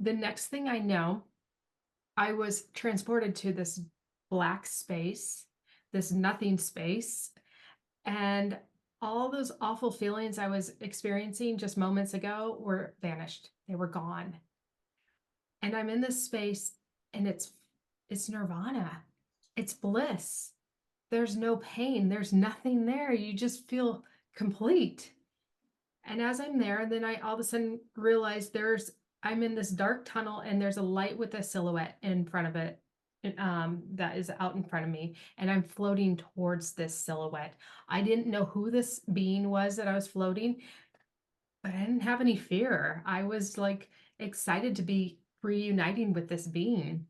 The next thing I know, I was transported to this black space, this nothing space, and all those awful feelings I was experiencing just moments ago were vanished. They were gone. And I'm in this space and it's nirvana. It's bliss. There's no pain. There's nothing there. You just feel complete. And as I'm there, then I all of a sudden realize I'm in this dark tunnel and there's a light with a silhouette in front of it. That is out in front of me, and I'm floating towards this silhouette. I didn't know who this being was that I was floating, but I didn't have any fear. I was like excited to be reuniting with this being.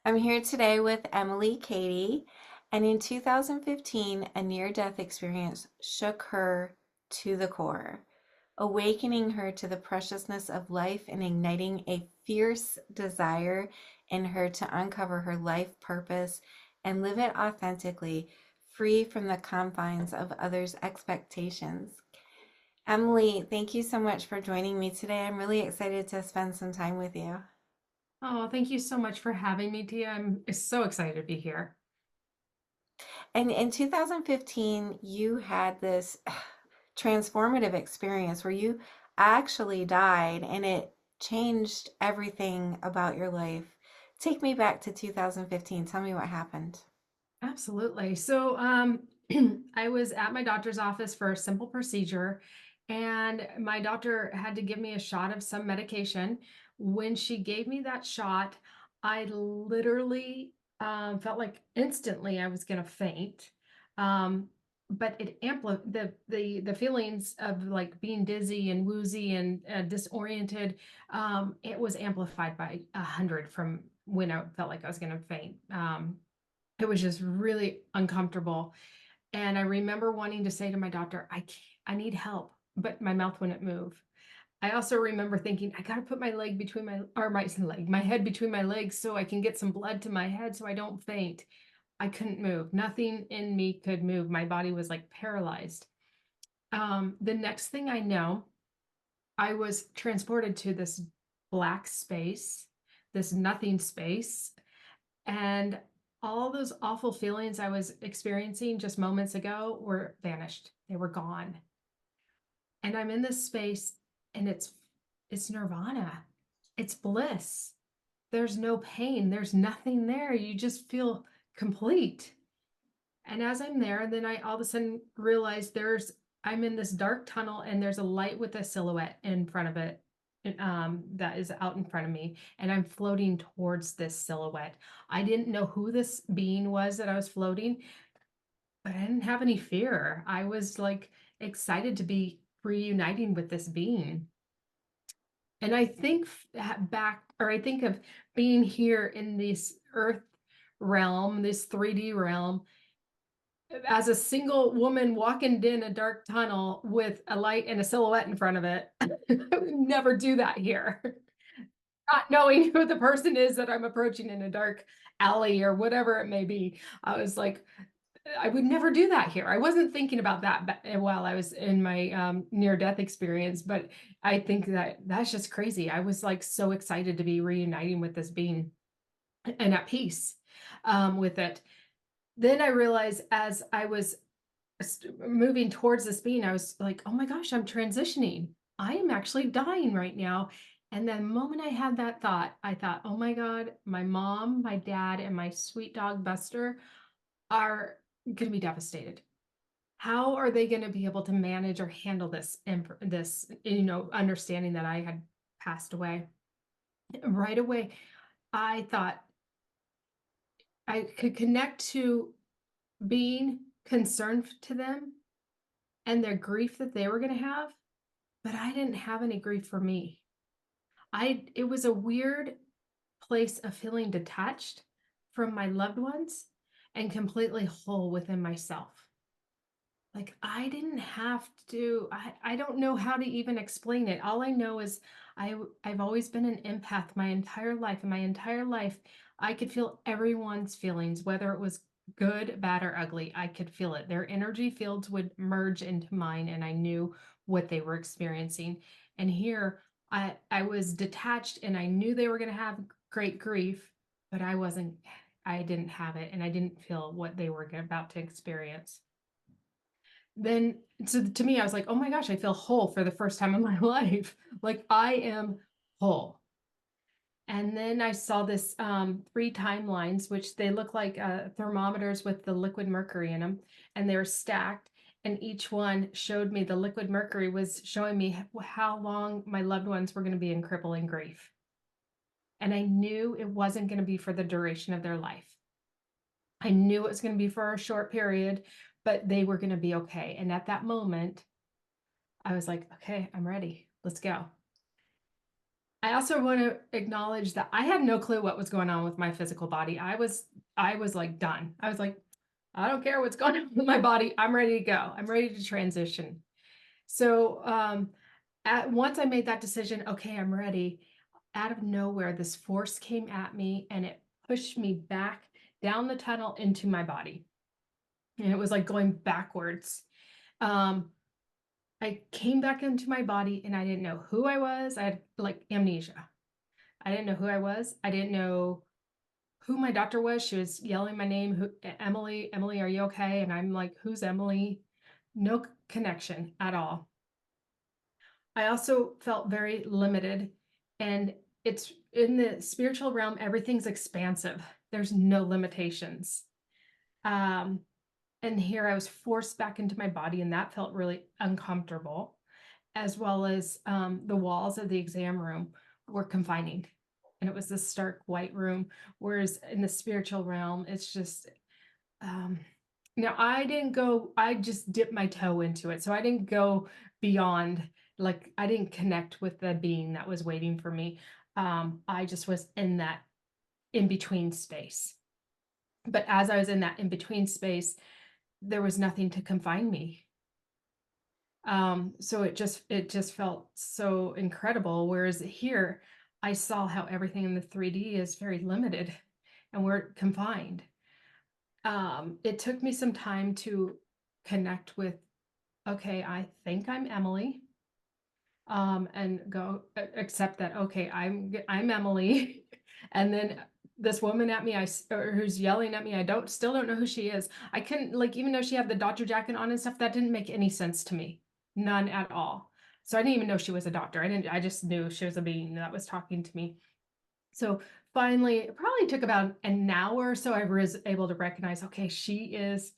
I'm here today with Emily Kady, and in 2015, a near death experience shook her to the core, awakening her to the preciousness of life and igniting a fierce desire in her to uncover her life purpose and live it authentically, free from the confines of others' expectations. Emily, thank you so much for joining me today. I'm really excited to spend some time with you. Oh, thank you so much for having me, Tia. I'm so excited to be here. And in 2015, you had this transformative experience where you actually died and it changed everything about your life. Take me back to 2015. Tell me what happened. Absolutely. So, I was at my doctor's office for a simple procedure, and my doctor had to give me a shot of some medication. When she gave me that shot, I literally felt like instantly I was going to faint. Um, but it amplified the feelings of like being dizzy and woozy and disoriented. It was amplified by 100 from when I felt like I was going to faint. It was just really uncomfortable. And I remember wanting to say to my doctor, I need help, but my mouth wouldn't move. I also remember thinking, I got to put my leg between my head between my legs so I can get some blood to my head so I don't faint. I couldn't move. Nothing in me could move. My body was like paralyzed. The next thing I know, I was transported to this black space, this nothing space, and all those awful feelings I was experiencing just moments ago were vanished. They were gone. And I'm in this space and it's nirvana. It's bliss. There's no pain. There's nothing there. You just feel complete. And as I'm there, then I all of a sudden realize I'm in this dark tunnel and there's a light with a silhouette in front of it. That is out in front of me, and I'm floating towards this silhouette. I didn't know who this being was that I was floating, but I didn't have any fear. I was like excited to be reuniting with this being. And I think I think of being here in this earth realm, this 3D realm, as a single woman walking in a dark tunnel with a light and a silhouette in front of it. I would never do that here. Not knowing who the person is that I'm approaching in a dark alley or whatever it may be. I was like, I would never do that here. I wasn't thinking about that while I was in my near-death experience, but I think that that's just crazy. I was like so excited to be reuniting with this being and at peace with it. Then I realized as I was moving towards this being, I was like, oh my gosh, I'm transitioning. I am actually dying right now. And the moment I had that thought, I thought, oh my God, my mom, my dad, and my sweet dog Buster are going to be devastated. How are they going to be able to manage or handle this, understanding that I had passed away? Right away, I thought I could connect to being concerned to them and their grief that they were going to have, but I didn't have any grief for me. It was a weird place of feeling detached from my loved ones and completely whole within myself. Like I didn't have to, I don't know how to even explain it. All I know is I've always been an empath my entire life. And my entire life, I could feel everyone's feelings, whether it was good, bad, or ugly. I could feel it. Their energy fields would merge into mine, and I knew what they were experiencing. And here, I was detached and I knew they were going to have great grief, but I didn't have it and I didn't feel what they were about to experience. Then, so to me, I was like, oh my gosh, I feel whole for the first time in my life. Like I am whole. And then I saw this three timelines, which they look like thermometers with the liquid mercury in them, and they were stacked. And each one showed me the liquid mercury was showing me how long my loved ones were going to be in crippling grief. And I knew it wasn't going to be for the duration of their life. I knew it was going to be for a short period, but they were going to be okay. And at that moment, I was like, okay, I'm ready. Let's go. I also want to acknowledge that I had no clue what was going on with my physical body. I was like done. I was like, I don't care what's going on with my body. I'm ready to go. I'm ready to transition. So at once I made that decision, okay, I'm ready. Out of nowhere, this force came at me and it pushed me back down the tunnel into my body. And it was like going backwards. Um, I came back into my body and I didn't know who I was. I had like amnesia. I didn't know who I was. I didn't know who my doctor was. She was yelling my name, Emily, Emily, are you okay? And I'm like, who's Emily? No connection at all. I also felt very limited. And it's in the spiritual realm, everything's expansive. There's no limitations. Um, and here I was forced back into my body, and that felt really uncomfortable, as well as the walls of the exam room were confining. And it was this stark white room. Whereas in the spiritual realm, it's just, um, now I didn't go, I just dipped my toe into it. So I didn't go beyond, like, I didn't connect with the being that was waiting for me. I just was in that in between space. But as I was in that in between space, there was nothing to confine me. So it just felt so incredible. Whereas here, I saw how everything in the 3D is very limited and we're confined. It took me some time to connect with, okay, I think I'm Emily, and go accept that, okay, I'm Emily. And then this woman at me, or who's yelling at me, I still don't know who she is. I couldn't, like, even though she had the doctor jacket on and stuff, that didn't make any sense to me. None at all. So I didn't even know she was a doctor. I just knew she was a being that was talking to me. So finally, it probably took about an hour or so I was able to recognize, okay, she is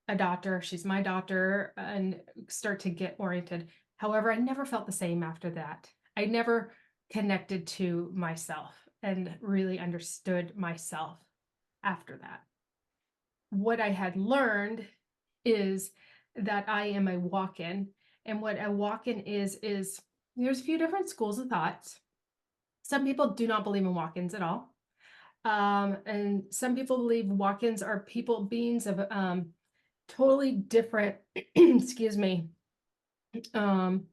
a doctor. She's my doctor, and start to get oriented. However, I never felt the same after that. I never connected to myself and really understood myself after that. What I had learned is that I am a walk-in. And what a walk-in is there's a few different schools of thoughts. Some people do not believe in walk-ins at all. And some people believe walk-ins are beings of totally different, excuse me, um,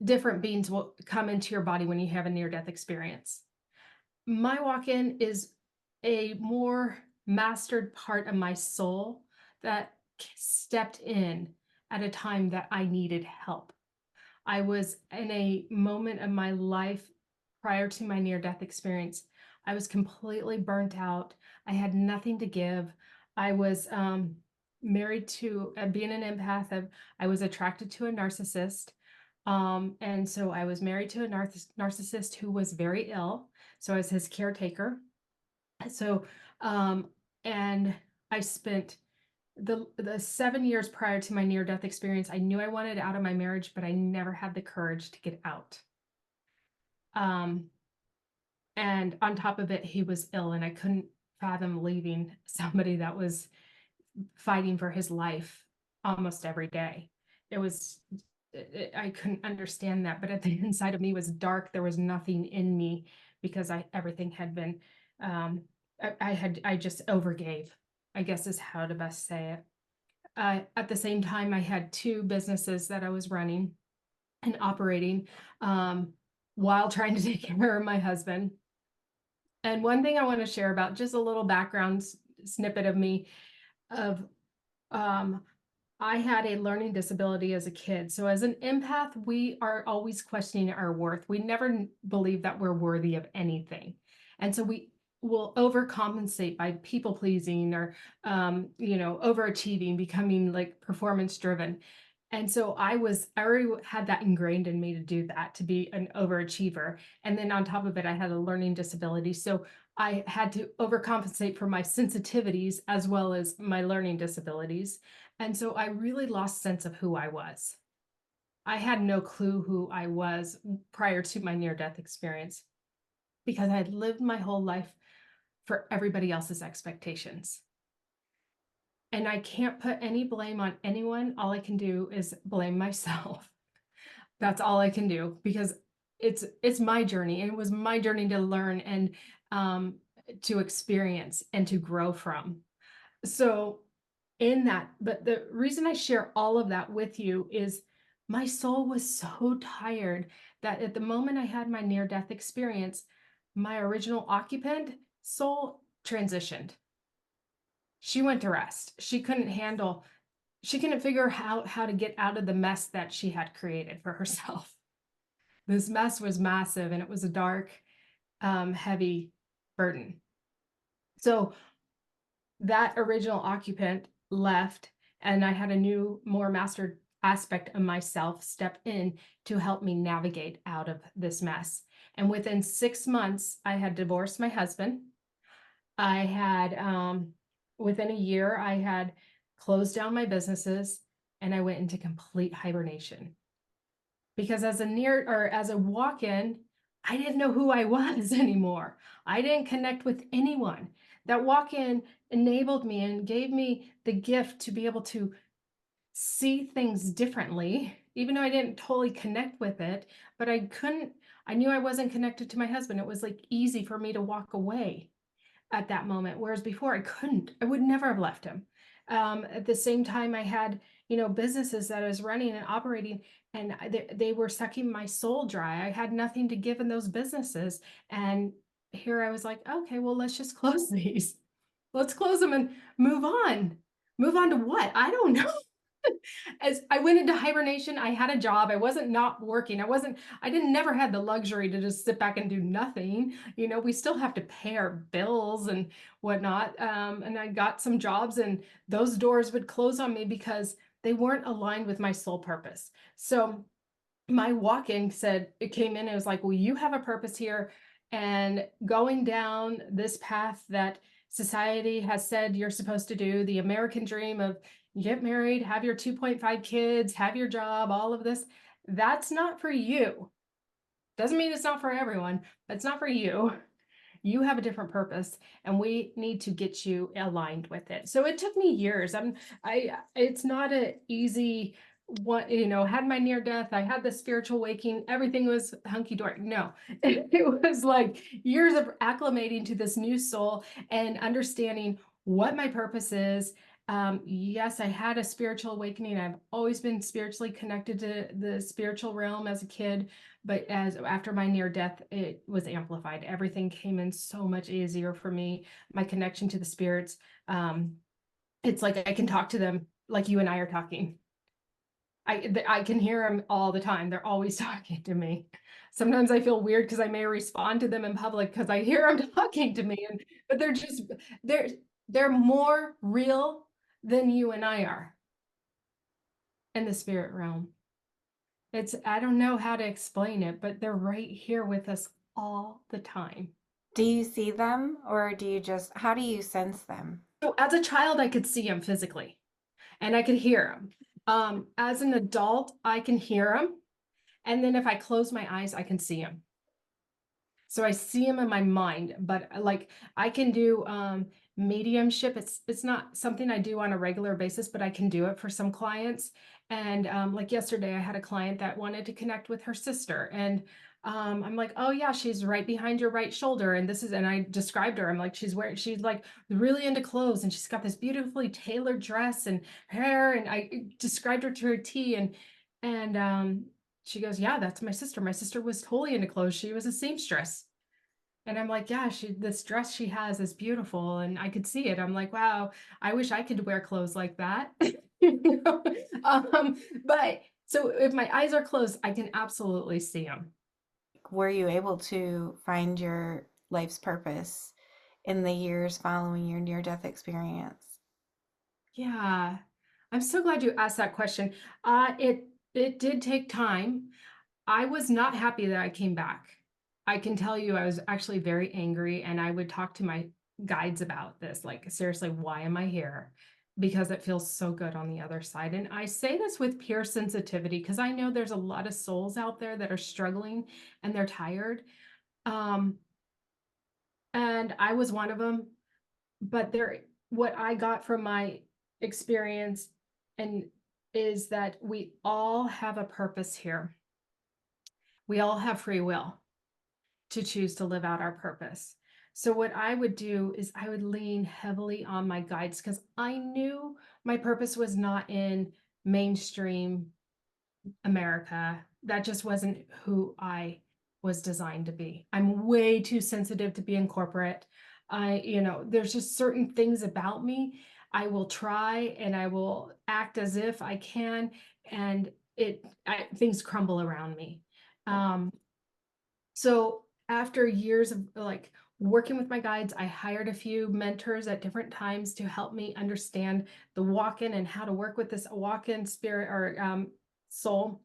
different beings will come into your body when you have a near-death experience. My walk-in is a more mastered part of my soul that stepped in at a time that I needed help. I was in a moment of my life prior to my near-death experience. I was completely burnt out. I had nothing to give. I was married to being an empath. I was attracted to a narcissist. And so I was married to a narcissist who was very ill. So I was his caretaker. So, and I spent the 7 years prior to my near-death experience, I knew I wanted out of my marriage, but I never had the courage to get out. Um, and on top of it, he was ill, and I couldn't fathom leaving somebody that was fighting for his life almost every day. It was, I couldn't understand that, but at the inside of me was dark. There was nothing in me because everything had been, I just overgave, I guess is how to best say it. At the same time, I had two businesses that I was running and operating while trying to take care of my husband. And one thing I want to share about, just a little background snippet of me, of um, I had a learning disability as a kid. So as an empath, we are always questioning our worth. We never believe that we're worthy of anything. And so we will overcompensate by people pleasing or overachieving, becoming like performance driven. And so I already had that ingrained in me to do that, to be an overachiever. And then on top of it, I had a learning disability. So I had to overcompensate for my sensitivities as well as my learning disabilities. And so I really lost sense of who I was. I had no clue who I was prior to my near-death experience because I had lived my whole life for everybody else's expectations. And I can't put any blame on anyone. All I can do is blame myself. That's all I can do because it's my journey. And it was my journey to learn and um, to experience and to grow from. So in that, but the reason I share all of that with you is my soul was so tired that at the moment I had my near death experience, my original occupant soul transitioned. She went to rest. She couldn't figure how to get out of the mess that she had created for herself. This mess was massive and it was a dark, heavy burden. So that original occupant left, and I had a new, more mastered aspect of myself step in to help me navigate out of this mess. And within 6 months, I had divorced my husband. I had, within a year, I had closed down my businesses and I went into complete hibernation because as a walk-in, I didn't know who I was anymore. I didn't connect with anyone. That walk-in enabled me and gave me the gift to be able to see things differently, even though I didn't totally connect with it, but I knew I wasn't connected to my husband. It was like easy for me to walk away at that moment, whereas before I couldn't. I would never have left him. At the same time, I had businesses that I was running and operating, and they were sucking my soul dry. I had nothing to give in those businesses, and here I was like, okay, well, let's just close these. Let's close them and move on. Move on to what? I don't know. As I went into hibernation, I had a job. I wasn't not working. I didn't never had the luxury to just sit back and do nothing. We still have to pay our bills and whatnot. And I got some jobs and those doors would close on me because they weren't aligned with my soul purpose. So my walk-in said, it came in and it was like, well, you have a purpose here, and going down this path that society has said you're supposed to do, the American dream of get married, have your 2.5 kids, have your job, all of this, that's not for you. Doesn't mean it's not for everyone, but it's not for you. You have a different purpose and we need to get you aligned with it. So it took me years. It's not an easy one, had my near death, I had the spiritual waking, everything was hunky dory. No, it was like years of acclimating to this new soul and understanding what my purpose is. Yes, I had a spiritual awakening. I've always been spiritually connected to the spiritual realm as a kid, but as after my near death, it was amplified. Everything came in so much easier for me. My connection to the spirits, it's like I can talk to them like you and I are talking. I can hear them all the time. They're always talking to me. Sometimes I feel weird because I may respond to them in public because I hear them talking to me, but they're they're more real than you and I are in the spirit realm. I don't know how to explain it, but they're right here with us all the time. Do you see them or how do you sense them? So as a child, I could see them physically and I could hear them. As an adult, I can hear them. And then if I close my eyes, I can see them. So I see them in my mind, but like I can do mediumship. It's not something I do on a regular basis, but I can do it for some clients. And like yesterday, I had a client that wanted to connect with her sister, and I'm like, oh yeah, she's right behind your right shoulder, and I described her. I'm like, she's like really into clothes, and she's got this beautifully tailored dress and hair, and I described her to her T, and she goes, yeah, that's my sister. My sister was totally into clothes. She was a seamstress. And I'm like, yeah, this dress she has is beautiful. And I could see it. I'm like, wow, I wish I could wear clothes like that. You know? But so if my eyes are closed, I can absolutely see them. Were you able to find your life's purpose in the years following your near-death experience? Yeah. I'm so glad you asked that question. It did take time. I was not happy that I came back. I can tell you I was actually very angry, and I would talk to my guides about this, like, seriously, why am I here? Because it feels so good on the other side. And I say this with pure sensitivity because I know there's a lot of souls out there that are struggling and they're tired. Um, and I was one of them. But there what I got from my experience and is that we all have a purpose here. We all have free will to choose to live out our purpose. So what I would do is I would lean heavily on my guides because I knew my purpose was not in mainstream America. That just wasn't who I was designed to be. I'm way too sensitive to be in corporate. There's just certain things about me. I will try and I will act as if I can, and things crumble around me. Um, so after years of like working with my guides, I hired a few mentors at different times to help me understand the walk-in and how to work with this walk-in spirit or soul.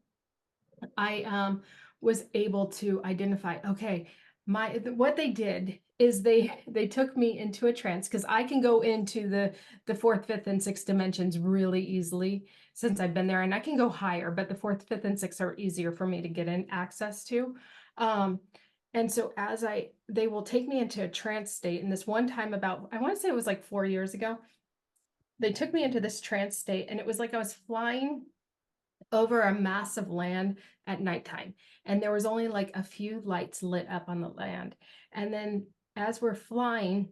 I was able to identify, okay, what they did is they took me into a trance because I can go into the fourth, fifth, and sixth dimensions really easily since I've been there, and I can go higher, but the fourth, fifth, and sixth are easier for me to get in access to. Um, and so they will take me into a trance state. And this one time about, I want to say it was like 4 years ago, they took me into this trance state, and it was like I was flying over a massive land at nighttime. And there was only like a few lights lit up on the land. And then as we're flying,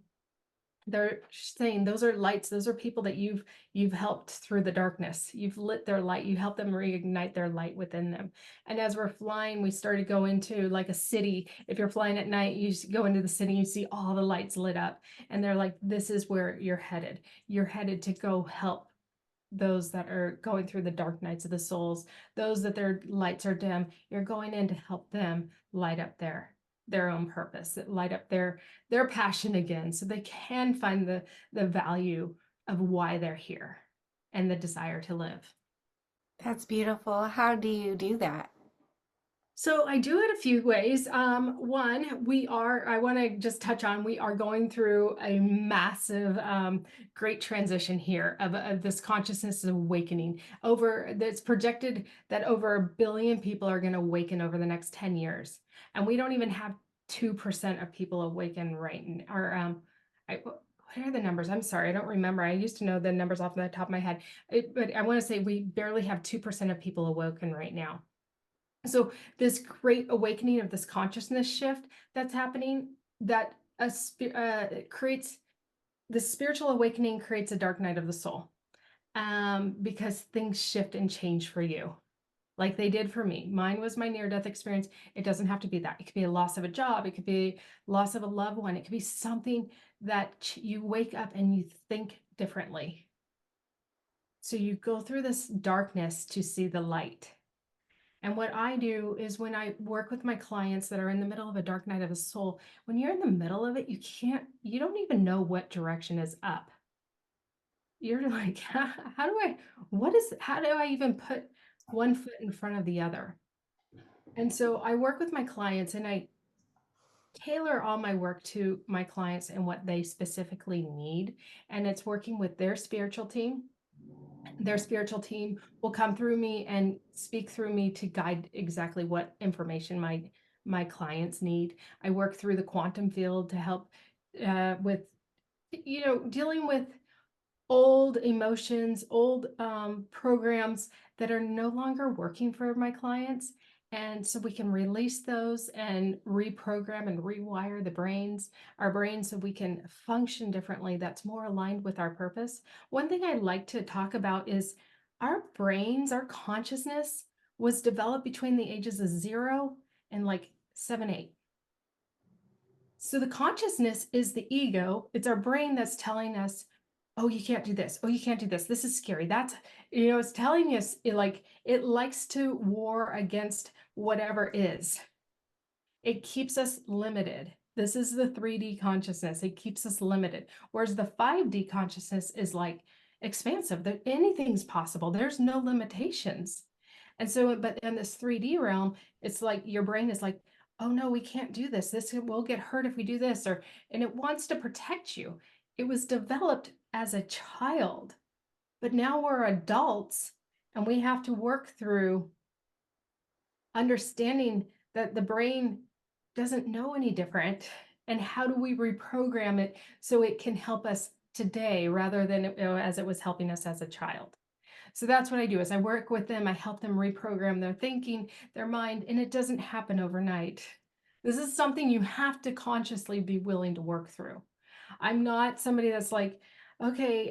they're saying those are lights, those are people that you've helped through the darkness. You've lit their light, you helped them reignite their light within them. And as we're flying, we started to go into like a city. If you're flying at night, go into the city, you see all the lights lit up. And they're like, this is where you're headed. You're headed to go help those that are going through the dark nights of the souls, those that their lights are dim. You're going in to help them light up their own purpose, light up their passion again, so they can find the value of why they're here and the desire to live. That's beautiful. How do you do that? So I do it a few ways. One, I want to just touch on, we are going through a massive, great transition here of this consciousness awakening. It's projected that over 1 billion people are going to awaken over the next 10 years. And we don't even have 2% of people awaken right now. What are the numbers? I'm sorry, I don't remember. I used to know the numbers off the top of my head. But I want to say we barely have 2% of people awoken right now. So this great awakening of this consciousness shift that's happening, creates the spiritual awakening, creates a dark night of the soul, because things shift and change for you like they did for me. Mine was my near death experience. It doesn't have to be that. It could be a loss of a job. It could be loss of a loved one. It could be something that you wake up and you think differently. So you go through this darkness to see the light. And what I do is when I work with my clients that are in the middle of a dark night of the soul, when you're in the middle of it, you don't even know what direction is up. You're like, how do I even put one foot in front of the other? And so I work with my clients and I tailor all my work to my clients and what they specifically need. And it's working with their spiritual team will come through me and speak through me to guide exactly what information my clients need. I work through the quantum field to help with dealing with old emotions, old programs that are no longer working for my clients. And so we can release those and reprogram and rewire our brains, so we can function differently that's more aligned with our purpose. One thing I like to talk about is our brains, our consciousness was developed between the ages of 0 and like 7, 8. So the consciousness is the ego. It's our brain that's telling us oh, you can't do this. Oh, you can't do this. This is scary. That's, it's telling us it likes to war against whatever is. It keeps us limited. This is the 3D consciousness. It keeps us limited. Whereas the 5D consciousness is like expansive, that anything's possible. There's no limitations. And so, but in this 3D realm, it's like your brain is like, oh no, we can't do this. This will get hurt if we do this, and it wants to protect you. It was developed as a child, but now we're adults and we have to work through understanding that the brain doesn't know any different, and how do we reprogram it so it can help us today rather than as it was helping us as a child. So that's what I do is I work with them, I help them reprogram their thinking, their mind, and it doesn't happen overnight. This is something you have to consciously be willing to work through. I'm not somebody that's like, okay,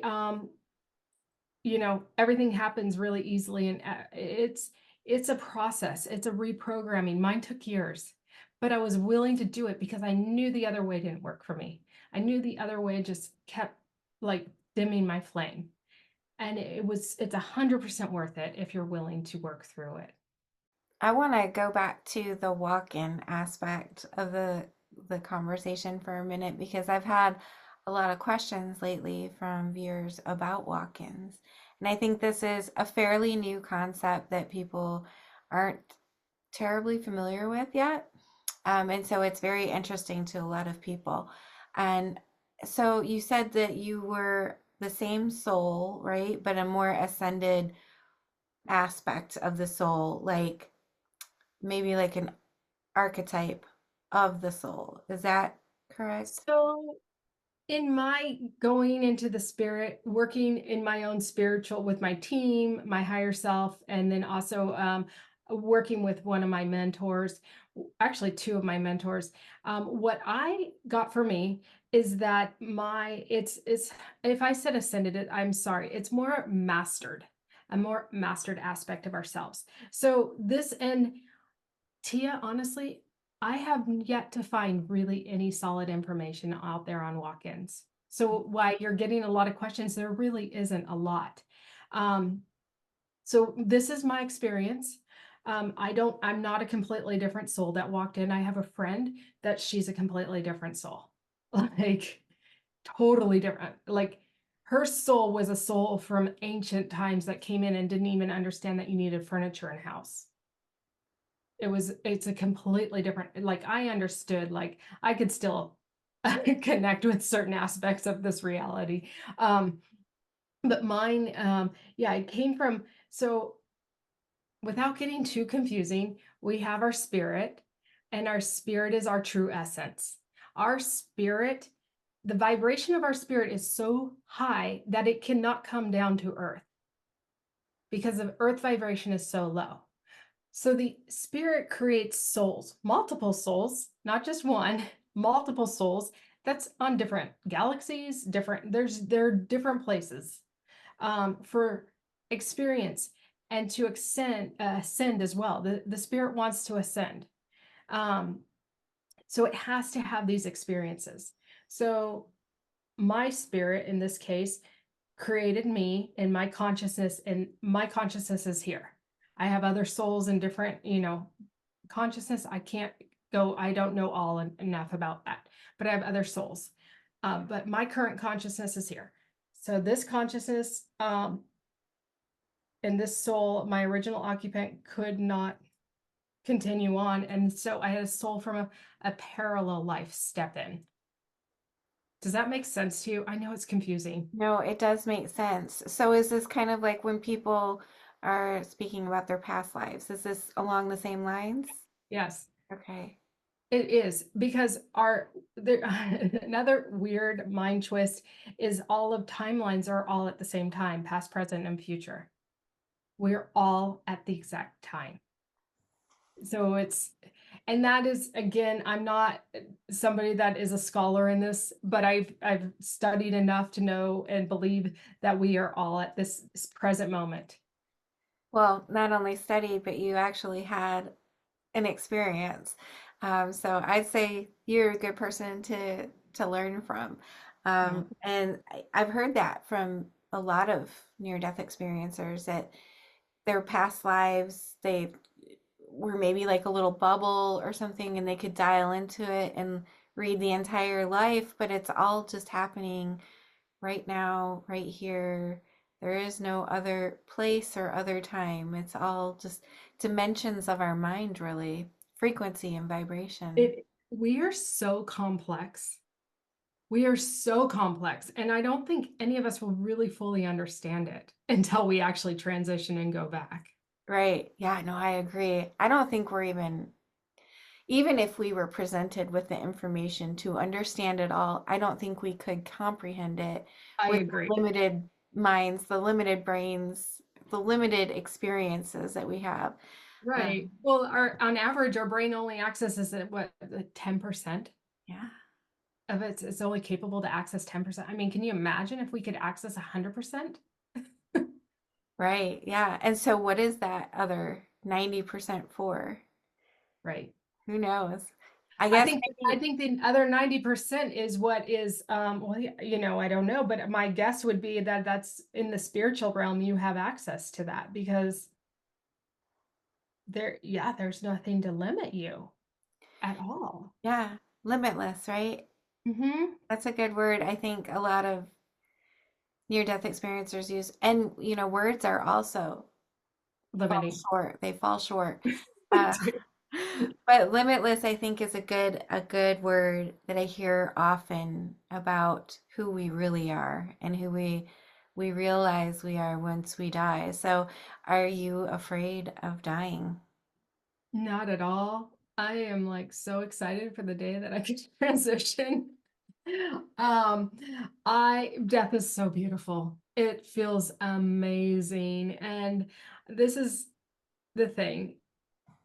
everything happens really easily, and it's a process. It's a reprogramming. Mine took years, but I was willing to do it because I knew the other way didn't work for me. I knew the other way just kept like dimming my flame. And it's 100% worth it if you're willing to work through it. I want to go back to the walk-in aspect of the conversation for a minute because I've had a lot of questions lately from viewers about walk-ins. And I think this is a fairly new concept that people aren't terribly familiar with yet. And so it's very interesting to a lot of people. And so you said that you were the same soul, right? But a more ascended aspect of the soul, like maybe like an archetype of the soul. Is that correct? So in my going into the spirit, working in my own spiritual with my team, my higher self, and then also working with one of my mentors, actually two of my mentors, what I got for me is that it's if I said ascended it, I'm sorry, it's more mastered, a more mastered aspect of ourselves. So this and Tia, honestly, I have yet to find really any solid information out there on walk-ins. So why you're getting a lot of questions, there really isn't a lot. Um, so this is my experience. I'm not a completely different soul that walked in. I have a friend that she's a completely different soul, like totally different. Like her soul was a soul from ancient times that came in and didn't even understand that you needed furniture in house. It's a completely different, like I understood, like I could still connect with certain aspects of this reality. Um, but mine, yeah, it came from, so without getting too confusing, we have our spirit, and our spirit is our true essence. Our spirit, the vibration of our spirit is so high that it cannot come down to earth because the earth vibration is so low. So the spirit creates souls, multiple souls, not just one, multiple souls. That's on different galaxies, there are different places for experience and to ascend as well. The spirit wants to ascend. Um, so it has to have these experiences. So my spirit in this case created me and my consciousness, and my consciousness is here. I have other souls in different, consciousness. I don't know enough about that, but I have other souls. But my current consciousness is here. So this consciousness, and this soul, my original occupant could not continue on. And so I had a soul from a parallel life step in. Does that make sense to you? I know it's confusing. No, it does make sense. So is this kind of like when people are speaking about their past lives? Is this along the same lines? Yes. Okay. It is because another weird mind twist is all of timelines are all at the same time, past, present, and future. We're all at the exact time. So and that is, again, I'm not somebody that is a scholar in this, but I've studied enough to know and believe that we are all at this present moment. Well, not only studied, but you actually had an experience. So I'd say you're a good person to learn from. Yeah. And I've heard that from a lot of near-death experiencers that their past lives, they were maybe like a little bubble or something, and they could dial into it and read the entire life, but it's all just happening right now, right here. There is no other place or other time. It's all just dimensions of our mind, really, frequency and vibration. We are so complex. We are so complex, and I don't think any of us will really fully understand it until we actually transition and go back. Right. Yeah, no, I agree. I don't think we're even if we were presented with the information to understand it all, I don't think we could comprehend it I with agree. the limited minds, the limited brains, the limited experiences that we have. Right. Well, our on average, our brain only accesses it, what, like 10% Yeah. of it's only capable to access 10%. I mean, can you imagine if we could access 100%? Right. Yeah. And so what is that other 90% for? Right. Who knows? I I guess think I maybe, think the other 90% is what is well, I don't know, but my guess would be that that's in the spiritual realm you have access to that because there's nothing to limit you at all. yeah, limitless, right? Mhm. That's a good word. I think a lot of near-death experiencers use, and words are also fall Limiting. short. They fall short. They Uh, do. but limitless, I think, is a good word that I hear often about who we really are and who we realize we are once we die. So, are you afraid of dying? Not at all. I am like so excited for the day that I can transition. Um, I Death is so beautiful. It feels amazing. And this is the thing.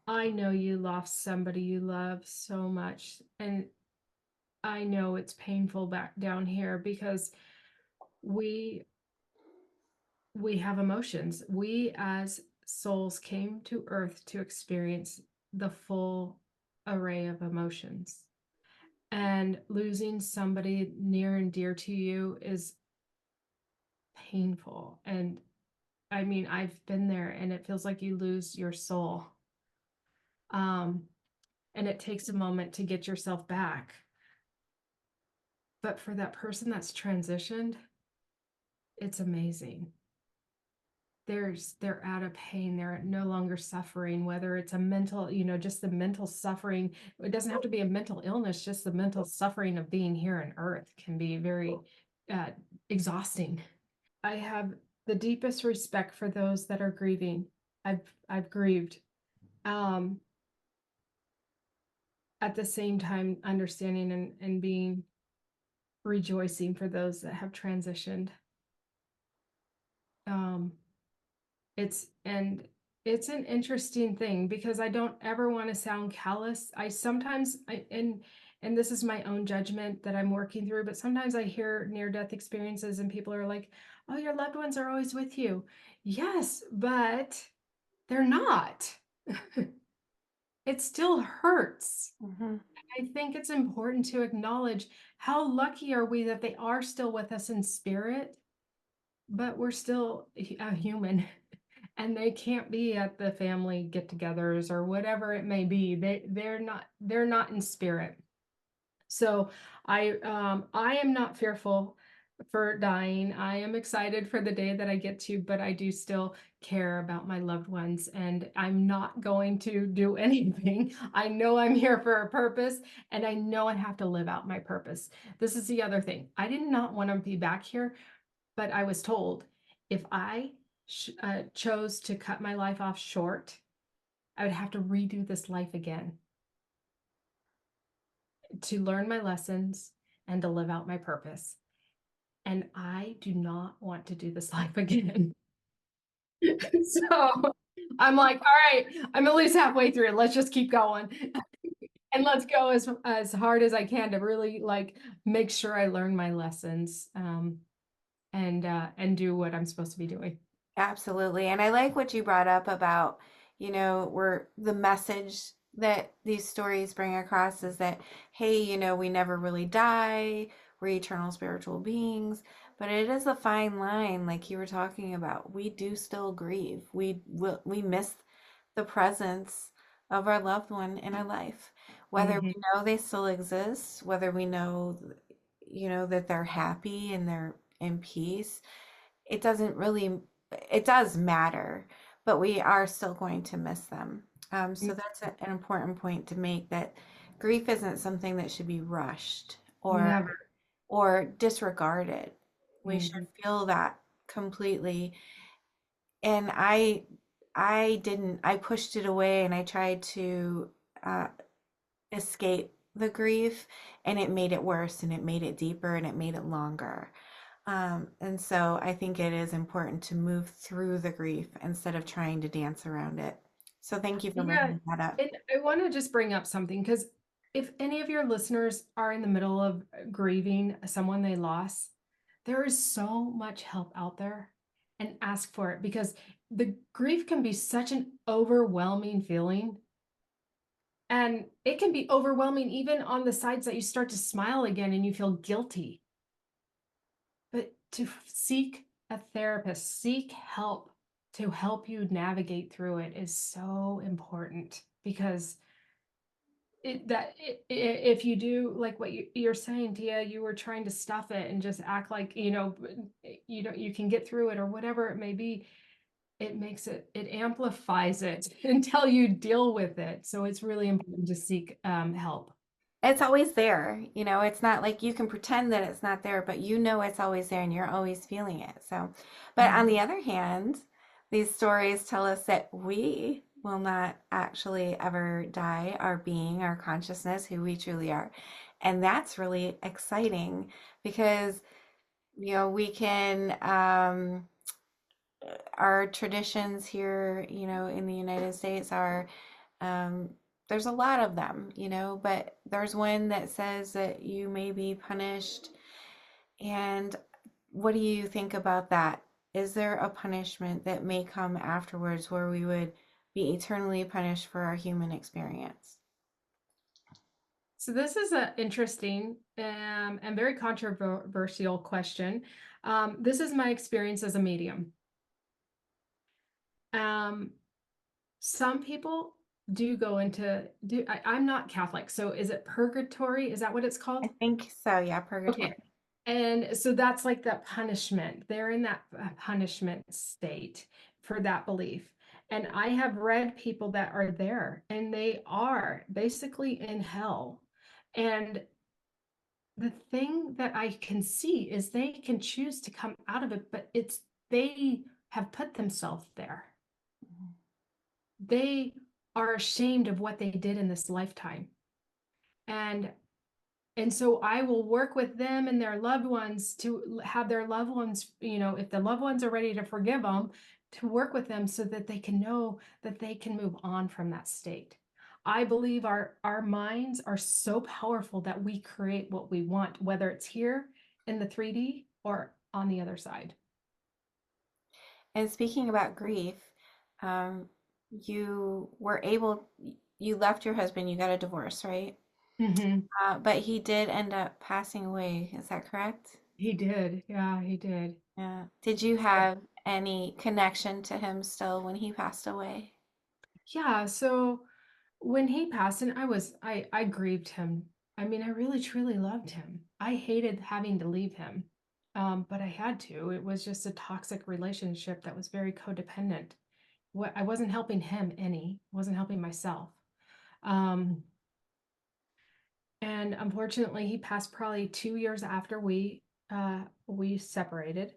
I know you lost somebody you love so much, and I know it's painful back down here because we we have emotions. We as souls came to earth to experience the full array of emotions. And losing somebody near and dear to you is painful. And I mean, I've been there and it feels like you lose your soul. Um, and it takes a moment to get yourself back. But for that person that's transitioned, it's amazing. They're out of pain, they're no longer suffering, whether it's a mental, just the mental suffering. It doesn't have to be a mental illness, just the mental suffering of being here on earth can be very uh, exhausting. I have the deepest respect for those that are grieving. I've grieved. um at the same time understanding and being rejoicing for those that have transitioned. um and it's an interesting thing because I don't ever want to sound callous. I sometimes and this is my own judgment that I'm working through, but sometimes I hear near death experiences and people are like, "Oh, your loved ones are always with you." Yes, but they're not. It still hurts. Hmm. I think it's important to acknowledge how lucky are we that they are still with us in spirit, but we're still a human. And they can't be at the family get-togethers or whatever it may be. They're not in spirit. So I am not fearful for dying. I am excited for the day that I get to, but I do still care about my loved ones and I'm not going to do anything. I know I'm here for a purpose and I know I have to live out my purpose. This is the other thing. I did not want to be back here, but I was told if I chose to cut my life off short, I would have to redo this life again to learn my lessons and to live out my purpose. And I do not want to do this life again. So I'm like, all right, I'm at least halfway through. Let's just keep going. And let's go as hard as I can to really like make sure I learn my lessons and do what I'm supposed to be doing. Absolutely. And I like what you brought up about, where the message that these stories bring across is that, hey, we never really die. we're eternal spiritual beings, but it is a fine line, like you were talking about. We do still grieve. We miss the presence of our loved one in our life, whether Mhm. we know they still exist, whether we know, that they're happy and they're in peace. It doesn't really, it does matter, but we are still going to miss them. So that's an important point to make, that grief isn't something that should be rushed or Never. disregarded. We should Mhm. feel that completely. And I pushed it away and I tried to uh, escape the grief, and it made it worse and it made it deeper and it made it longer. And so I think it is important to move through the grief instead of trying to dance around it. So thank you for Yeah, bringing that up. and I want to just bring up something because if any of your listeners are in the middle of grieving someone they lost, there is so much help out there and ask for it because the grief can be such an overwhelming feeling. And it can be overwhelming even on the sides that you start to smile again and you feel guilty. But to seek a therapist, seek help to help you navigate through it is so important because if you do like what you're saying, Tia, you were trying to stuff it and just act like you can get through it or whatever it may be. It amplifies it until you deal with it. So it's really important to seek help. It's always there. It's not like you can pretend that it's not there, but it's always there and you're always feeling it. So, but on Mhm. the other hand, these stories tell us that we will not actually ever die, our being, our consciousness, who we truly are. And that's really exciting because, we can, our traditions here, in the United States are, um, there's a lot of them, but there's one that says that you may be punished. And what do you think about that? Is there a punishment that may come afterwards where we would be eternally punished for our human experience? So this is an interesting and very controversial question. This is my experience as a medium. Um, some people do go into I'm not Catholic, so is it purgatory? Is that what it's I called? think so, yeah, purgatory. Okay. And so that's like that punishment. They're in that punishment state for that belief. And I have read people that are there and they are basically in hell. And the thing that I can see is they can choose to come out of it, but they have put themselves there. They are ashamed of what they did in this lifetime. And and so I will work with them and their loved ones to have their loved ones, if the loved ones are ready to forgive them, to work with them so that they can know that they can move on from that state. I believe our minds are so powerful that we create what we want, whether it's here in the 3D or on the other side. And speaking about grief, um, you were able, you left your husband, you got a divorce, right? Hmm. But he did end up passing away. Is that correct? He did. Yeah, he did. Yeah. Did you have any connection to him still when he passed away? Yeah, so when he passed, and I grieved him. I mean, I really truly loved him. I hated having to leave him. But I had to. It was just a toxic relationship that was very codependent. What I wasn't helping him any, wasn't helping myself. Um, and unfortunately, he passed probably 2 years after we separated,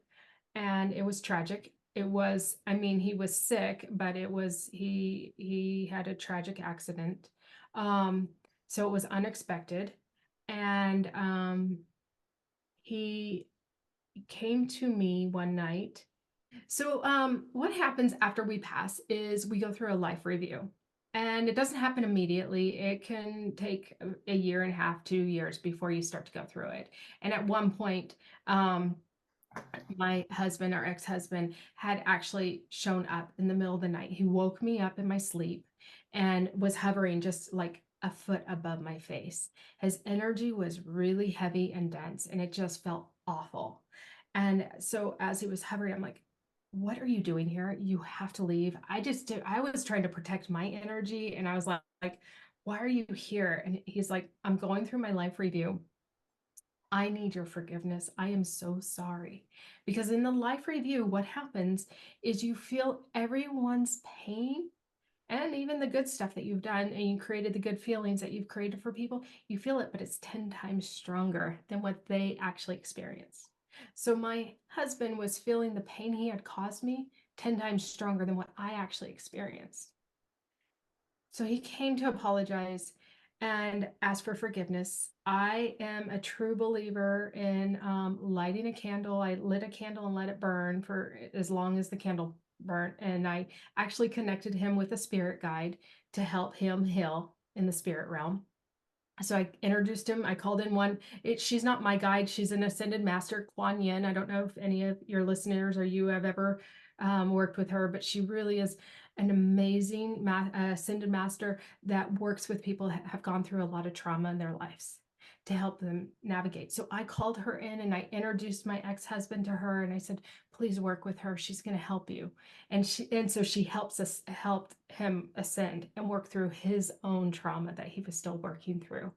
and it was tragic. It was, I mean, he was sick, but he had a tragic accident. Um, so it was unexpected. And he came to me one night. So what happens after we pass is we go through a life review. And it doesn't happen immediately. It can take a year and a half, 2 years before you start to go through it. And at one point, um, my husband, our ex-husband, had actually shown up in the middle of the night. He woke me up in my sleep and was hovering just like a foot above my face. His energy was really heavy and dense, and it just felt awful. And so as he was hovering, I'm like, what are you doing here? You have to leave. I was trying to protect my energy, and I was like, why are you here? And he's like, I'm going through my life review. I need your forgiveness. I am so sorry. Because in the life review, what happens is you feel everyone's pain and even the good stuff that you've done, and you created the good feelings that you've created for people. You feel it, but it's 10 times stronger than what they actually experienced. So my husband was feeling the pain he had caused me 10 times stronger than what I actually experienced. So he came to apologize and ask for forgiveness. I am a true believer in lighting a candle. I lit a candle and let it burn for as long as the candle burnt. And I actually connected him with a spirit guide to help him heal in the spirit realm. So I introduced him. I called in one. She's not my guide. She's an ascended master, Kuan Yin. I don't know if any of your listeners or you have ever worked with her, but she really is an amazing ascended master that works with people that have gone through a lot of trauma in their lives to help them navigate. So I called her in and I introduced my ex-husband to her and I said, please work with her. She's going to help you. And so she helped him ascend and work through his own trauma that he was still working through.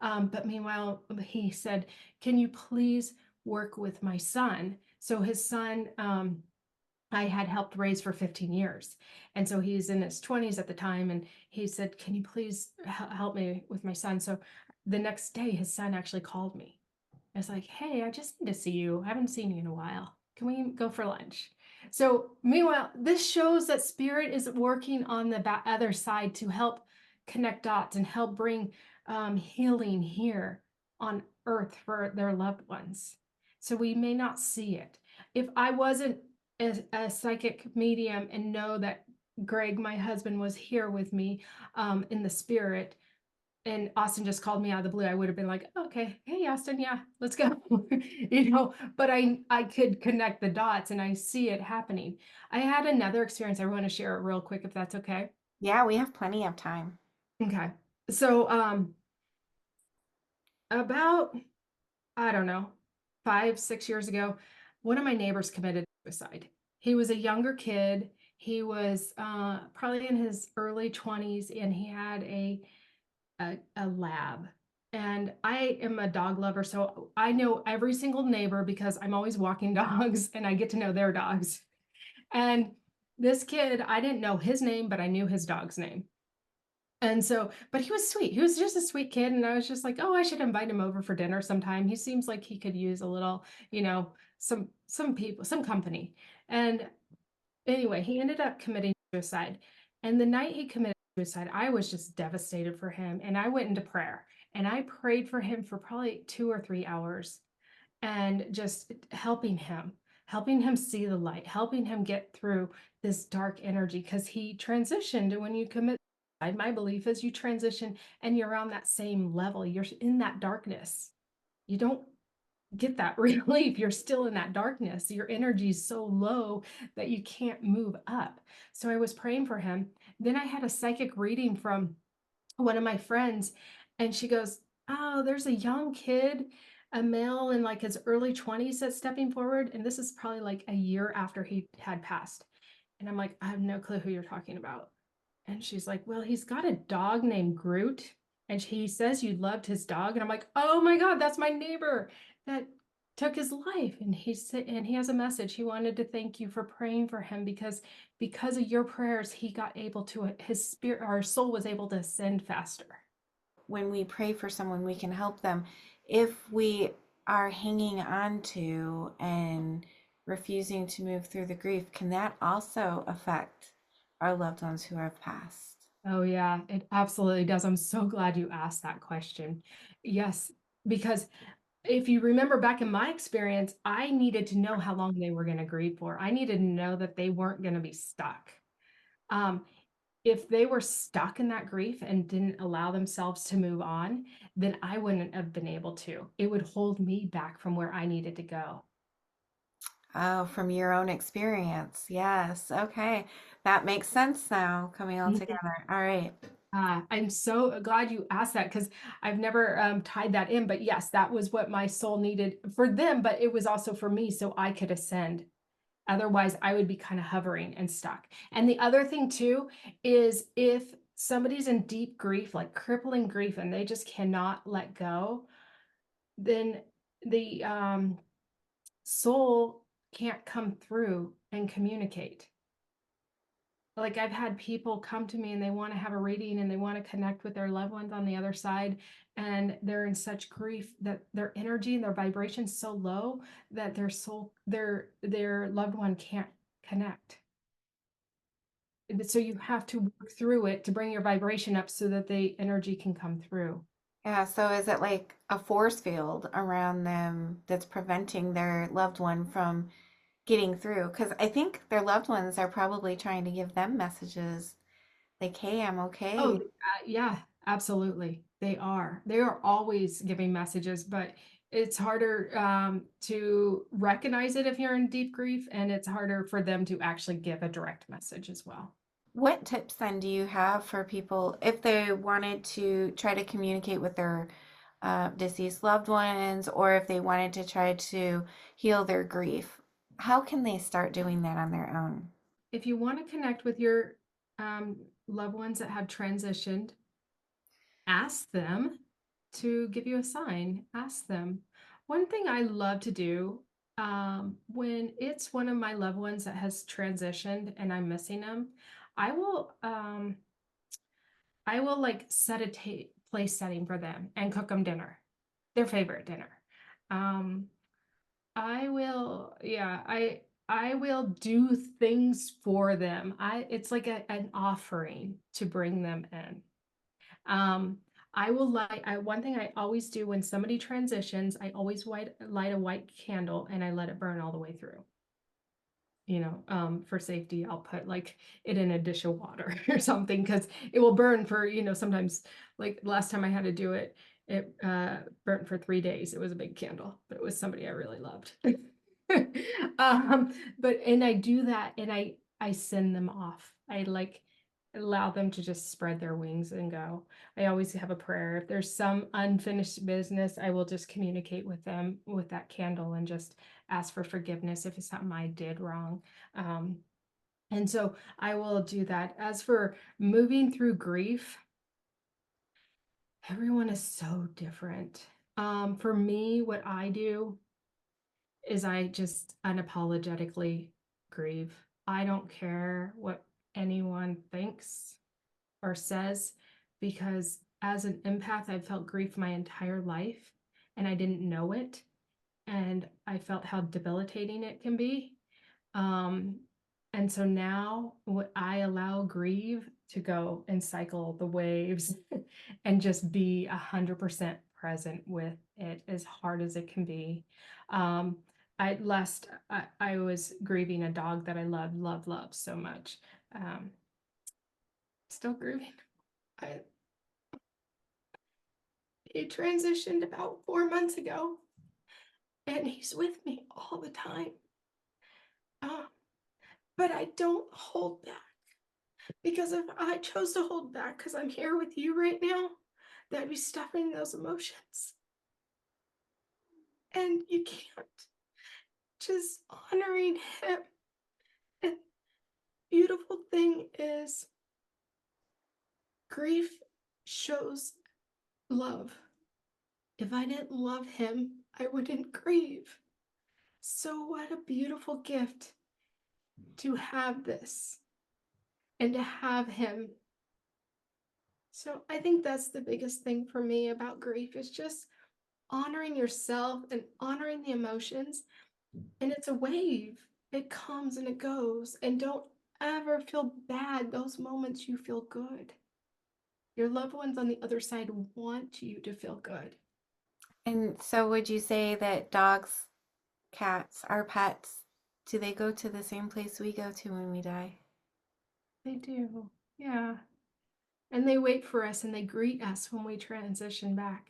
But meanwhile, he said, can you please work with my son? So his son, I had helped raise for 15 years. And so he's in his 20s at the time. And he said, can you please help me with my son? So the next day, his son actually called me. It's like, hey, I just need to see you. I haven't seen you in a while. Can we go for lunch? So, meanwhile, this shows that spirit is working on the other side to help connect dots and help bring healing here on earth for their loved ones. So, we may not see it. If I wasn't a psychic medium and know that Greg, my husband, was here with me in the spirit, and Austin just called me out of the blue, I would have been like, okay, hey Austin, yeah, let's go. But I could connect the dots and I see it happening. I had another experience I want to share real quick if that's okay. Yeah, we have plenty of time. Okay. So about I don't know, 5, 6 years ago, one of my neighbors committed suicide. He was a younger kid. He was probably in his early 20s and he had a lab. And I am a dog lover, so I know every single neighbor because I'm always walking dogs and I get to know their dogs. And this kid, I didn't know his name, but I knew his dog's name. And so, but he was sweet. He was just a sweet kid. And I was just like, oh, I should invite him over for dinner sometime. He seems like he could use a little, some people, some company. And anyway, he ended up committing suicide. And the night he committed suicide, I was just devastated for him. And I went into prayer and I prayed for him for probably 2 or 3 hours and just helping him see the light, helping him get through this dark energy because he transitioned. And when you commit suicide, my belief is you transition and you're on that same level. You're in that darkness. You don't get that relief. You're still in that darkness. Your energy is so low that you can't move up. So I was praying for him. Then I had a psychic reading from one of my friends, and she goes, oh, there's a young kid, a male in like his early 20s that's stepping forward. And this is probably like a year after he had passed. And I'm like, I have no clue who you're talking about. And she's like, well, he's got a dog named Groot. And he says you loved his dog. And I'm like, oh my God, that's my neighbor that took his life. And he said, and he has a message. He wanted to thank you for praying for him because of your prayers, he got able to, his spirit, our soul was able to ascend faster. When we pray for someone, we can help them. If we are hanging on to and refusing to move through the grief, can that also affect our loved ones who have passed? Oh yeah, it absolutely does. I'm so glad you asked that question. Yes, because if you remember back in my experience, I needed to know how long they were going to grieve for. I needed to know that they weren't going to be stuck. Um, if they were stuck in that grief and didn't allow themselves to move on, then I wouldn't have been able to. It would hold me back from where I needed to go. Oh, from your own experience. Yes. Okay. That makes sense now, coming all together. All right. I'm so glad you asked that because I've never tied that in. But yes, that was what my soul needed for them, but it was also for me so I could ascend. Otherwise, I would be kind of hovering and stuck. And the other thing too is if somebody's in deep grief, like crippling grief, and they just cannot let go, then the soul can't come through and communicate. Like I've had people come to me and they want to have a reading and they want to connect with their loved ones on the other side, and they're in such grief that their energy and their vibration's so low that their soul, their loved one can't connect. So you have to work through it to bring your vibration up so that the energy can come through. Yeah, so is it like a force field around them that's preventing their loved one from getting through? Because I think their loved ones are probably trying to give them messages like, hey, I'm Oh, okay. yeah, absolutely. They are. They are always giving messages, but it's harder to recognize it if you're in deep grief, and it's harder for them to actually give a direct message as well. What tips then do you have for people if they wanted to try to communicate with their deceased loved ones, or if they wanted to try to heal their grief? How can they start doing that on their own? If you want to connect with your loved ones that have transitioned, ask them to give you a sign. Ask them. One thing I love to do when it's one of my loved ones that has transitioned and I'm missing them, I will like set a place setting for them and cook them dinner, their favorite dinner. Um, I will, yeah, I will do things for them. It's like an offering to bring them in. Um, I will light, one thing I always do when somebody transitions, I always light a white candle and I let it burn all the way through. For safety, I'll put like it in a dish of water or something because it will burn for, sometimes like last time I had to do it, it burnt for 3 days. It was a big candle, but it was somebody I really loved. But and I do that and I send them off. I like allow them to just spread their wings and go. I always have a prayer. If there's some unfinished business, I will just communicate with them with that candle and just ask for forgiveness if it's something I did wrong. Um, and so I will do that. As for moving through grief, everyone is so different. For me, what I do is I just unapologetically grieve. I don't care what anyone thinks or says because as an empath, I've felt grief my entire life and I didn't know it. And I felt how debilitating it can be. Um, and so now what I allow grieve to go and cycle the waves and just be 100% present with it as hard as it can be. Um, I was grieving a dog that I love so much. Um, Still grieving. I, he transitioned about 4 months ago, and he's with me all the time. Um, but I don't hold back. Because if I chose to hold back because I'm here with you right now, that'd be stuffing those emotions. And you can't. Just honoring him. And beautiful thing is grief shows love. If I didn't love him, I wouldn't grieve. So what a beautiful gift to have this and to have him. So I think that's the biggest thing for me about grief is just honoring yourself and honoring the emotions. And it's a wave. It comes and it goes. And don't ever feel bad those moments you feel good. Your loved ones on the other side want you to feel good. And so, would you say that dogs, cats, our pets, do they go to the same place we go to when we die? They do. Yeah. And they wait for us and they greet us when we transition back.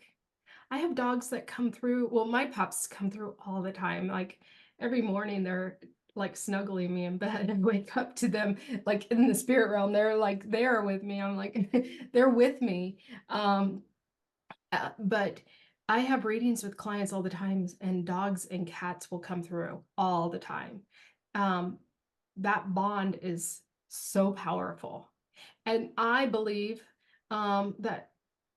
I have dogs that come through. Well, my pups come through all the time. Like every morning, they're like snuggling me in bed and wake up to them like in the spirit realm. They're like there with me. I'm like they're with me. Um, but I have readings with clients all the time, and dogs and cats will come through all the time. Um, that bond is so powerful. And I believe that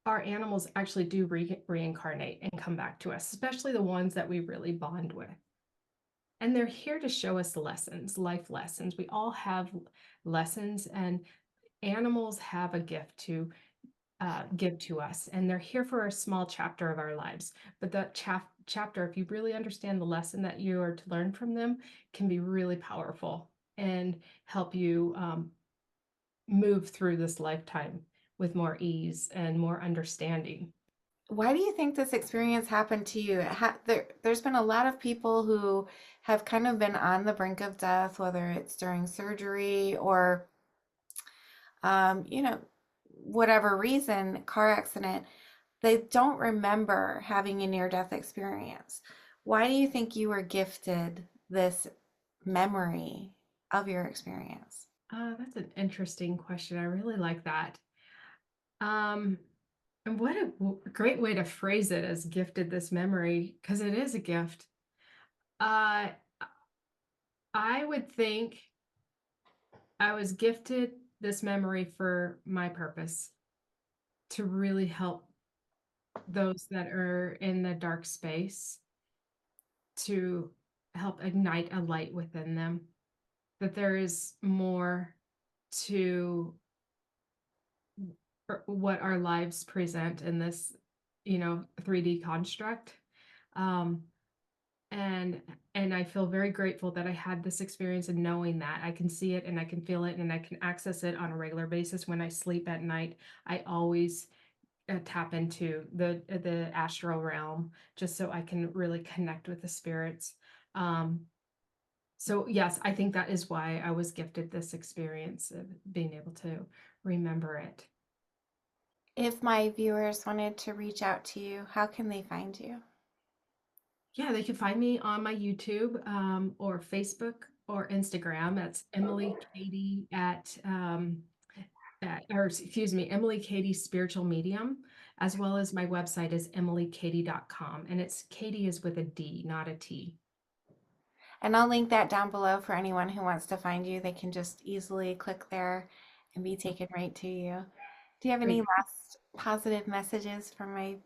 our animals actually do reincarnate and come back to us, especially the ones that we really bond with. And they're here to show us lessons, life lessons. We all have lessons, and animals have a gift to give to us, and they're here for a small chapter of our lives. But that chapter, if you really understand the lesson that you are to learn from them, can be really powerful and help you move through this lifetime with more ease and more understanding. Why do you think this experience happened to you? There's been a lot of people who have kind of been on the brink of death, whether it's during surgery or, you know, whatever reason, car accident. They don't remember having a near-death experience. Why do you think you were gifted this memory of your experience? That's an interesting question. I really like that. Um, and what a great way to phrase it as gifted this memory, because it is a gift. Uh, I would think I was gifted this memory for my purpose to really help those that are in the dark space, to help ignite a light within them, that there is more to what our lives present in this, 3D construct. Um, and and I feel very grateful that I had this experience, and knowing that I can see it and I can feel it and I can access it on a regular basis when I sleep at night. I always tap into the astral realm just so I can really connect with the spirits. Um, so yes, I think that is why I was gifted this experience of being able to remember it. If my viewers wanted to reach out to you, how can they find you? Yeah, they can find me on my YouTube or Facebook or Instagram. That's Emily Kady or excuse me, Emily Kady Spiritual Medium, as well as my website is emilykady.com. And it's Kady is with a D, not a T. And I'll link that down below for anyone who wants to find you. They can just easily click there and be taken right to you. Do you have any Great. last positive messages for my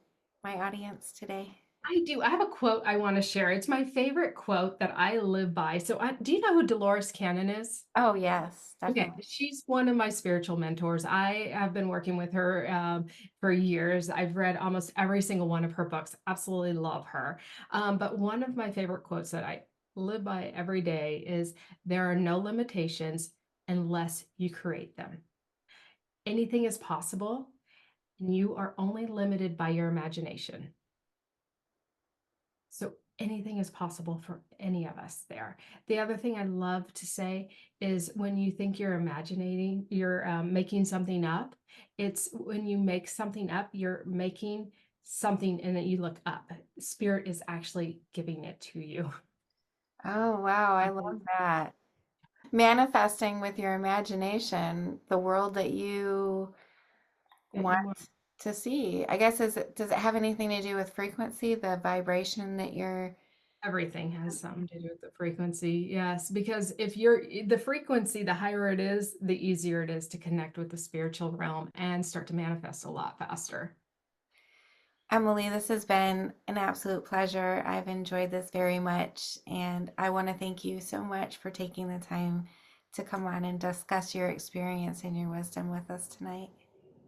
audience today? I do. I have a quote I want to share. It's my favorite quote that I live by. So, do you know who Dolores Cannon is? Oh, yes, Okay, definitely. she's one of my spiritual mentors. I have been working with her for years. I've read almost every single one of her books. Absolutely love her. But one of my favorite quotes that I live by every day is, "There are no limitations unless you create them. Anything is possible, and you are only limited by your imagination." So anything is possible for any of us there. The other thing I love to say is, when you think you're imagining, you're making something up. It's when you make something up, you're making something and then you look up. Spirit is actually giving it to you. Oh, wow, I love that. Manifesting with your imagination the world that you That want you want. to see. I guess does it have anything to do with frequency, the vibration that you're Everything has something to do with the frequency. Yes, because if you're the frequency, the higher it is, the easier it is to connect with the spiritual realm and start to manifest a lot faster. Emily, this has been an absolute pleasure. I've enjoyed this very much, and I want to thank you so much for taking the time to come on and discuss your experience and your wisdom with us tonight.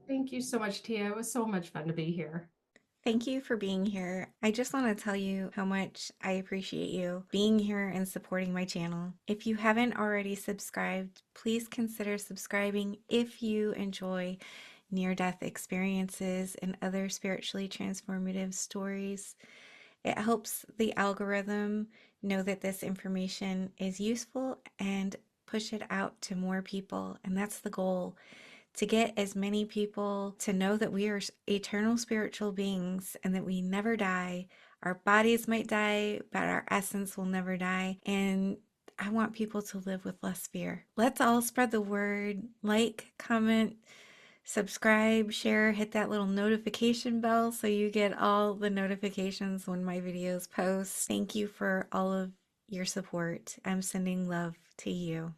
Thank you so much, Tia. It was so much fun to be here. Thank you for being here. I just want to tell you how much I appreciate you being here and supporting my channel. If you haven't already subscribed, please consider subscribing if you enjoy near death experiences and other spiritually transformative stories. It helps the algorithm know that this information is useful and push it out to more people. And that's the goal, to get as many people to know that we are eternal spiritual beings and that we never die. Our bodies might die, but our essence will never die. And I want people to live with less fear. Let's all spread the word. Like, comment, subscribe, share, hit that little notification bell so you get all the notifications when my videos post. Thank you for all of your support. I'm sending love to you.